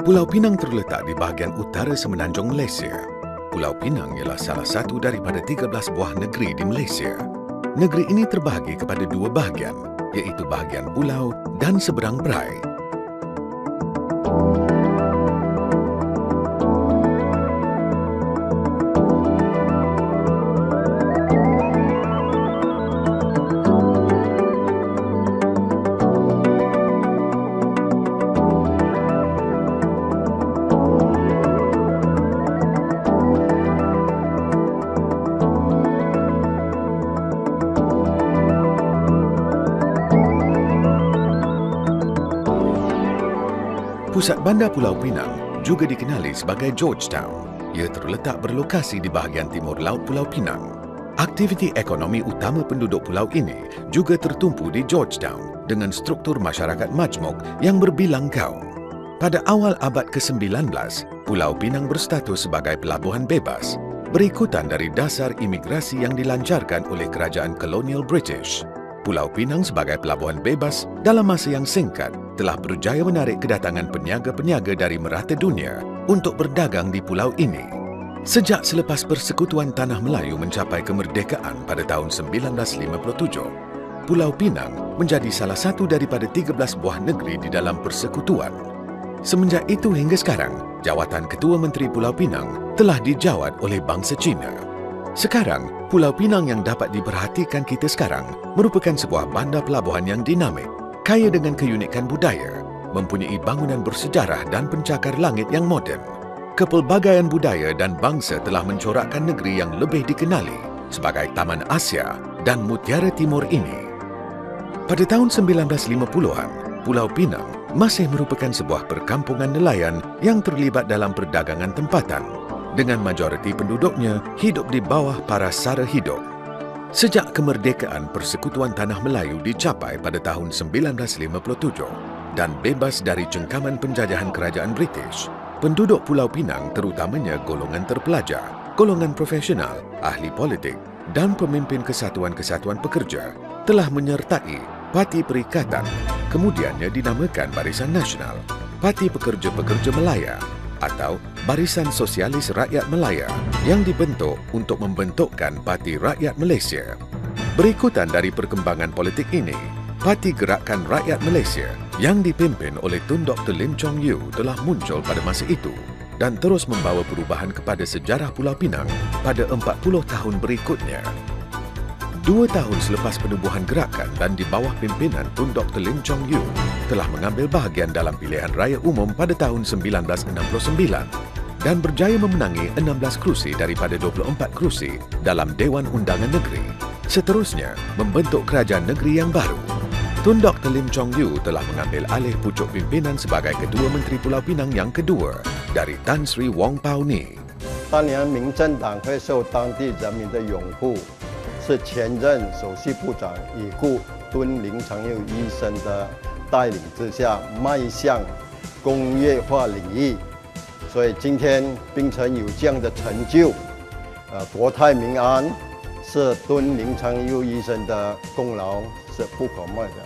Pulau Pinang terletak di bahagian utara semenanjung Malaysia. Pulau Pinang ialah salah satu daripada 13 buah negeri di Malaysia. Negeri ini terbahagi kepada dua bahagian, iaitu bahagian pulau dan seberang perai. Pusat bandar Pulau Pinang juga dikenali sebagai Georgetown. Ia terletak berlokasi di bahagian timur laut Pulau Pinang. Aktiviti ekonomi utama penduduk pulau ini juga tertumpu di Georgetown dengan struktur masyarakat majmuk yang berbilang kaum. Pada awal abad ke-19, Pulau Pinang berstatus sebagai pelabuhan bebas, berikutan dari dasar imigrasi yang dilancarkan oleh kerajaan kolonial British. Pulau Pinang sebagai pelabuhan bebas dalam masa yang singkat telah berjaya menarik kedatangan peniaga-peniaga dari merata dunia untuk berdagang di pulau ini. Sejak selepas Persekutuan Tanah Melayu mencapai kemerdekaan pada tahun 1957, Pulau Pinang menjadi salah satu daripada 13 buah negeri di dalam persekutuan. Semenjak itu hingga sekarang, jawatan Ketua Menteri Pulau Pinang telah dijawat oleh bangsa Cina. Sekarang, Pulau Pinang yang dapat diperhatikan kita sekarang merupakan sebuah bandar pelabuhan yang dinamik, kaya dengan keunikan budaya, mempunyai bangunan bersejarah dan pencakar langit yang moden. Kepelbagaian budaya dan bangsa telah mencorakkan negeri yang lebih dikenali sebagai Taman Asia dan Mutiara Timur ini. Pada tahun 1950-an, Pulau Pinang masih merupakan sebuah perkampungan nelayan yang terlibat dalam perdagangan tempatan, dengan majoriti penduduknya hidup di bawah paras sara hidup. Sejak kemerdekaan Persekutuan Tanah Melayu dicapai pada tahun 1957 dan bebas dari cengkaman penjajahan kerajaan British, penduduk Pulau Pinang terutamanya golongan terpelajar, golongan profesional, ahli politik dan pemimpin kesatuan-kesatuan pekerja telah menyertai Parti Perikatan, kemudiannya dinamakan Barisan Nasional, Parti Pekerja-Pekerja Malaya atau Barisan Sosialis Rakyat Malaya yang dibentuk untuk membentukkan Parti Rakyat Malaysia. Berikutan dari perkembangan politik ini, Parti Gerakan Rakyat Malaysia yang dipimpin oleh Tun Dr. Lim Chong You telah muncul pada masa itu dan terus membawa perubahan kepada sejarah Pulau Pinang pada 40 tahun berikutnya. 2 tahun selepas penubuhan gerakan dan di bawah pimpinan Tun Dr. Lim Chong You telah mengambil bahagian dalam pilihan raya umum pada tahun 1969 dan berjaya memenangi 16 kerusi daripada 24 kerusi dalam Dewan Undangan Negeri. Seterusnya, membentuk kerajaan negeri yang baru. Tun Dr. Lim Chong You telah mengambil alih pucuk pimpinan sebagai Ketua Menteri Pulau Pinang yang kedua dari Tan Sri Wong Pao Ni. 当年民政党会受当地人民的拥护，是前任首席部长已故敦林长佑医生的带领之下迈向工业化领域，所以今天槟城有这样的成就，国泰民安是敦林长佑医生的功劳是不可没的。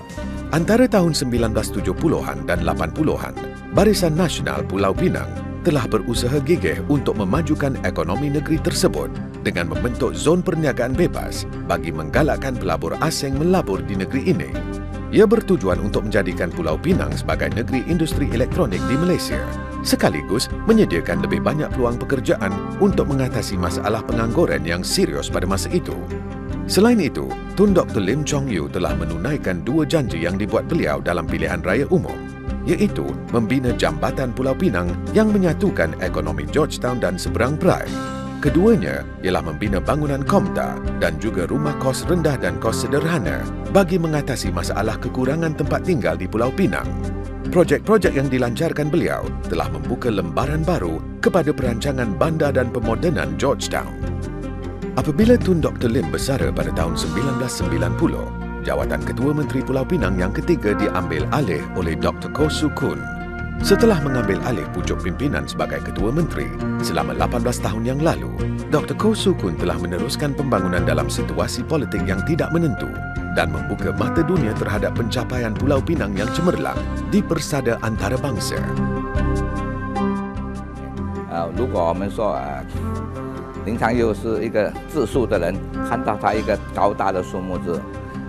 Antara tahun 1970-an dan 80-an, Barisan Nasional Pulau Pinang telah berusaha gigih untuk memajukan ekonomi negeri tersebut dengan membentuk zon perniagaan bebas bagi menggalakkan pelabur asing melabur di negeri ini. Ia bertujuan untuk menjadikan Pulau Pinang sebagai negeri industri elektronik di Malaysia, sekaligus menyediakan lebih banyak peluang pekerjaan untuk mengatasi masalah pengangguran yang serius pada masa itu. Selain itu, Tun Dr. Lim Chong You telah menunaikan 2 janji yang dibuat beliau dalam pilihan raya umum, iaitu membina Jambatan Pulau Pinang yang menyatukan ekonomi Georgetown dan seberang perai. Keduanya ialah membina bangunan Komta dan juga rumah kos rendah dan kos sederhana bagi mengatasi masalah kekurangan tempat tinggal di Pulau Pinang. Projek-projek yang dilancarkan beliau telah membuka lembaran baru kepada perancangan bandar dan pemodenan Georgetown. Apabila Tun Dr. Lim bersara pada tahun 1990, jawatan Ketua Menteri Pulau Pinang yang ketiga diambil alih oleh Dr. Koh Su Kun. Setelah mengambil alih pucuk pimpinan sebagai Ketua Menteri selama 18 tahun yang lalu, Dr. Koh Su Kun telah meneruskan pembangunan dalam situasi politik yang tidak menentu dan membuka mata dunia terhadap pencapaian Pulau Pinang yang cemerlang di persada antarabangsa. 如果我们说林长佑是一个自述的人，看到他一个高大的树木子，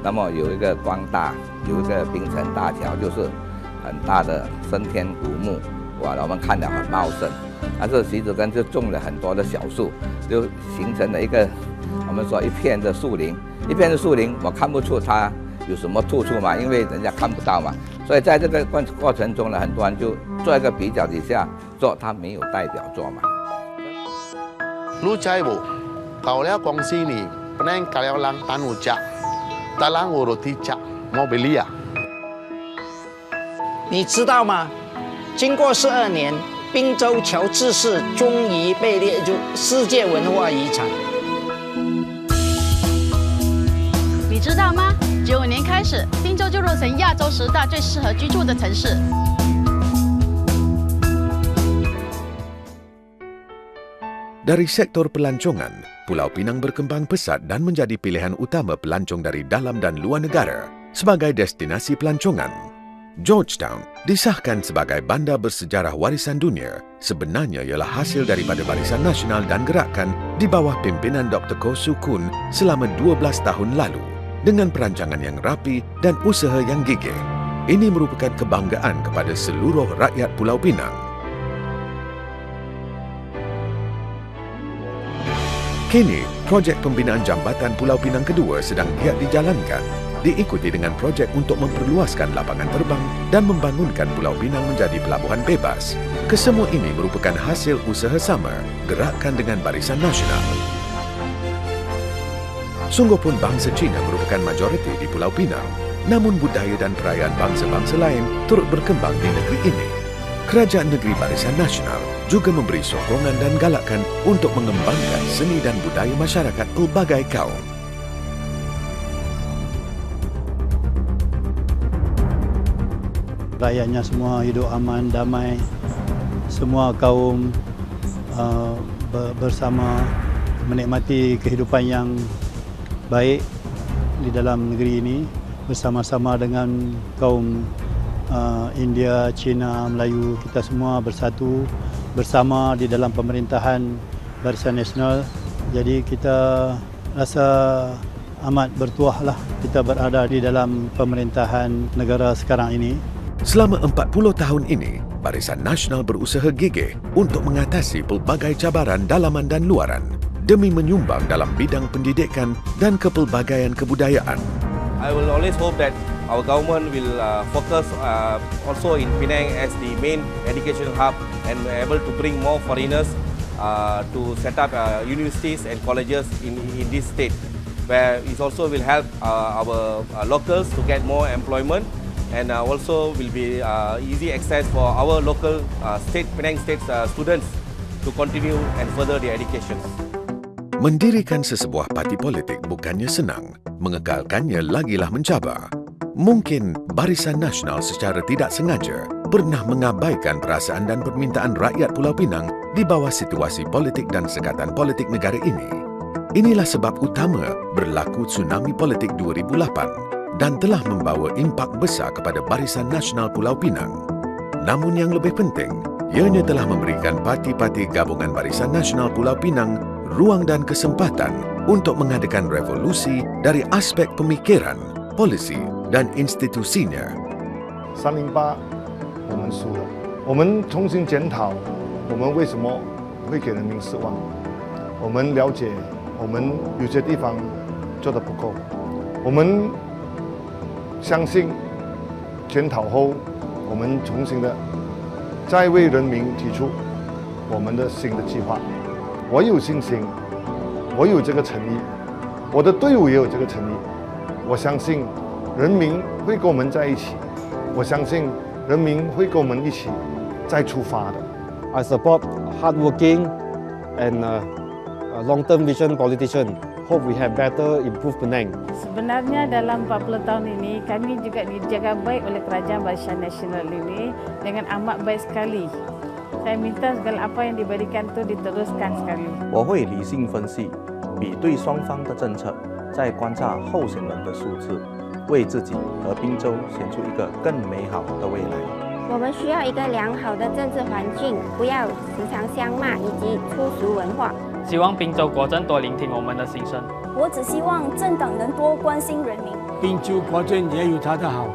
那么有一个光大，有一个冰城大桥，就是很大的升天古木，哇，我们看了很茂盛。但是徐子根就种了很多的小树，就形成了一个我们说一片的树林，一片的树林，我看不出它有什么突出嘛，因为人家看不到嘛，所以在这个过程中呢，很多人就做一个比较底下，说它没有代表作嘛。รู้ใจบุเขาแล้วกองซีนี่แปลงกาแล้วลังตันุจักตาลังโอโรติจักโมเบลีย你知道吗？经过12年，滨州桥志士终于被列入世界文化遗产。你知道吗？95年开始，滨州就落成亚洲10大最适合居住的城市。Dari sektor pelancongan, Pulau Pinang berkembang pesat dan menjadi pilihan utama pelancong dari dalam dan luar negara sebagai destinasi pelancongan. Georgetown disahkan sebagai bandar bersejarah warisan dunia sebenarnya ialah hasil daripada Barisan Nasional dan Gerakan di bawah pimpinan Dr. Koh Su Kun selama 12 tahun lalu dengan perancangan yang rapi dan usaha yang gigih. Ini merupakan kebanggaan kepada seluruh rakyat Pulau Pinang. Kini, projek pembinaan jambatan Pulau Pinang kedua sedang giat dijalankan, diikuti dengan projek untuk memperluaskan lapangan terbang dan membangunkan Pulau Pinang menjadi pelabuhan bebas. Kesemua ini merupakan hasil usaha sama, gerakan dengan Barisan Nasional. Sungguh pun bangsa Cina merupakan majoriti di Pulau Pinang, namun budaya dan perayaan bangsa-bangsa lain turut berkembang di negeri ini. Kerajaan Negeri Barisan Nasional juga memberi sokongan dan galakan untuk mengembangkan seni dan budaya masyarakat pelbagai kaum. Rakyatnya semua hidup aman, damai, semua kaum bersama menikmati kehidupan yang baik di dalam negeri ini bersama-sama dengan kaum India, Cina, Melayu, kita semua bersatu bersama di dalam pemerintahan Barisan Nasional. Jadi kita rasa amat bertuahlah kita berada di dalam pemerintahan negara sekarang ini. Selama 40 tahun ini, Barisan Nasional berusaha gigih untuk mengatasi pelbagai cabaran dalaman dan luaran demi menyumbang dalam bidang pendidikan dan kepelbagaian kebudayaan. I will always hope that our government will focus also in Penang as the main education hub and able to bring more foreigners to set up universities and colleges in this state, where it also will help our locals to get more employment and also will be easy access for our local Penang State students to continue and further their education. Mendirikan sesebuah parti politik bukannya senang, mengekalkannya lagilah mencabar. Mungkin Barisan Nasional secara tidak sengaja pernah mengabaikan perasaan dan permintaan rakyat Pulau Pinang di bawah situasi politik dan sekatan politik negara ini. Inilah sebab utama berlaku tsunami politik 2008 dan telah membawa impak besar kepada Barisan Nasional Pulau Pinang. Namun yang lebih penting, ianya telah memberikan parti-parti gabungan Barisan Nasional Pulau Pinang ruang dan kesempatan untuk mengadakan revolusi dari aspek pemikiran, polisi dan institusinya. 308我们输了，我们重新检讨我们为什么会给人民失望。我们了解我们有些地方做得不够，我们相信检讨后我们重新的再为人民提出我们的新的计划。我有信心，我有这个诚意，我的队伍也有这个诚意。我相信人民会跟我们在一起，我相信人民会跟我们一起再出发的。I support hardworking and long-term vision politician. Hope we have better improve Penang. Sebenarnya dalam 40 tahun ini kami juga dijaga baik oleh Kerajaan Barisan Nasional ini dengan amat baik sekali. Saya minta segala apa yang diberikan itu diteruskan sekali. 我会理性分析，比对双方的政策，再观察候选人的素质，为自己和滨州选出一个更美好的未来。我们需要一个良好的政治环境，不要时常相骂以及粗俗文化。希望滨州国政多聆听我们的心声。我只希望政党能多关心人民。滨州国政也有它的好。